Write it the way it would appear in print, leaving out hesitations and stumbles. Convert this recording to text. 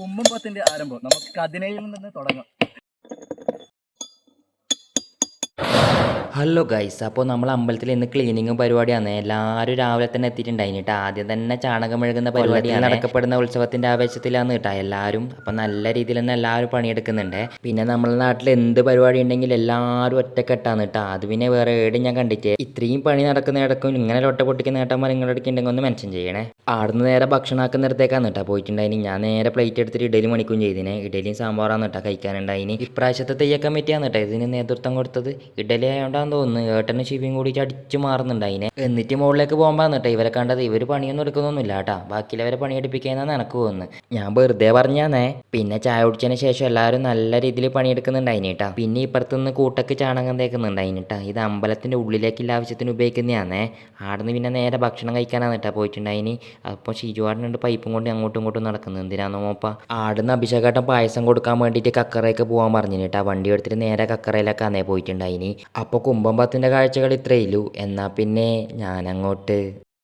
കുമ്പംപത്തിന്റെ ആരംഭം. നമുക്ക് കതിനയിൽ നിന്ന് തുടങ്ങാം. ഹലോ ഗൈസ്, അപ്പോൾ നമ്മൾ അമ്പലത്തിൽ ഇന്ന് ക്ലീനിങ് പരിപാടിയാണ്. എല്ലാവരും രാവിലെ തന്നെ എത്തിയിട്ടുണ്ടായിന് കേട്ടോ. ആദ്യം തന്നെ ചാണകം മെഴുകുന്ന പരിപാടിയാണ്. നടക്കപ്പെടുന്ന ഉത്സവത്തിൻ്റെ ആവേശത്തിലാണ് കേട്ടോ എല്ലാവരും. അപ്പം നല്ല രീതിയിൽ തന്നെ എല്ലാവരും പണിയെടുക്കുന്നുണ്ട്. പിന്നെ നമ്മുടെ നാട്ടിൽ എന്ത് പരിപാടി ഉണ്ടെങ്കിൽ എല്ലാവരും ഒറ്റക്കെട്ടാണ് കേട്ടോ. അത് പിന്നെ വേറെ ഏടും ഞാൻ കണ്ടിട്ട്. ഇത്രയും പണി നടക്കുന്നിടക്കും ഇങ്ങനെ ലൊട്ട പൊട്ടിക്കുന്ന ഏട്ടന്മാർ നിങ്ങളുടെ ഇടയ്ക്ക് ഉണ്ടെങ്കിൽ ഒന്ന് മെൻഷൻ ചെയ്യണേ. ആടുന്ന് നേരെ ഭക്ഷണമാക്കുന്നിടത്തേക്കാണ് കേട്ടോ പോയിട്ടുണ്ടായിന്. ഞാൻ നേരെ പ്ലേറ്റ് എടുത്തിട്ട് ഇഡലി മണിക്കും ചെയ്തിനെ. ഇഡലിയും സാമ്പാറാണ് കേട്ടോ കഴിക്കാനുണ്ടായിന്. ഇപ്രാവശ്യത്തെ തെയ്യം കമ്മിറ്റിയാണ് കേട്ടോ ഇതിന് നേതൃത്വം കൊടുത്തത്. ഇഡലി ആയതുകൊണ്ടാണ് തോന്നുന്നു ഏട്ടനും ശിവയും കൂടി അടിച്ചു മാറുന്നുണ്ട് അതിനെ. എന്നിട്ട് മുകളിലേക്ക് പോകുമ്പോൾ കേട്ടോ ഇവരെ കണ്ടത്. ഇവർ പണിയൊന്നും എടുക്കുന്നൊന്നുമില്ല കേട്ടാ. ബാക്കിയുള്ളവരെ പണിയെടുപ്പിക്കാന്നാണ് എനിക്ക് തോന്നുന്നത്. ഞാൻ വെറുതെ പറഞ്ഞാന്നേ. പിന്നെ ചായ കുടിച്ചതിന് ശേഷം എല്ലാവരും നല്ല രീതിയിൽ പണിയെടുക്കുന്നുണ്ടായിന് കേട്ടാ. പിന്നെ ഇപ്പുറത്തുനിന്ന് കൂട്ടക്ക് ചാണകം തേക്കുന്നുണ്ടായിന് കേട്ടാ. ഇത് അമ്പലത്തിന്റെ ഉള്ളിലേക്കുള്ള ആവശ്യത്തിന് ഉപയോഗിക്കുന്നതാണേ. ആടുന്ന് പിന്നെ നേരെ ഭക്ഷണം കഴിക്കാനാണ് കേട്ടാ പോയിട്ടുണ്ടായിന്. അപ്പോൾ ഷിജുവാടിനുണ്ട് പൈപ്പും കൊണ്ട് അങ്ങോട്ടും ഇങ്ങോട്ടും നടക്കുന്നത്. എന്തിനാന്നോ മോപ്പ. ആടുന്ന് അഭിഷേകേട്ടൻ പായസം കൊടുക്കാൻ വേണ്ടിയിട്ട് കക്കറയൊക്കെ പോകാൻ പറഞ്ഞു കേട്ടാ. വണ്ടി എടുത്തിട്ട് നേരെ കക്കറയിലേക്കാന്നേ പോയിട്ടുണ്ടായിന്. അപ്പോൾ കുമ്പംപത്തിന്റെ കാഴ്ചകൾ ഇത്രയേ ഉള്ളൂ. എന്നാൽ പിന്നെ ഞാനങ്ങോട്ട്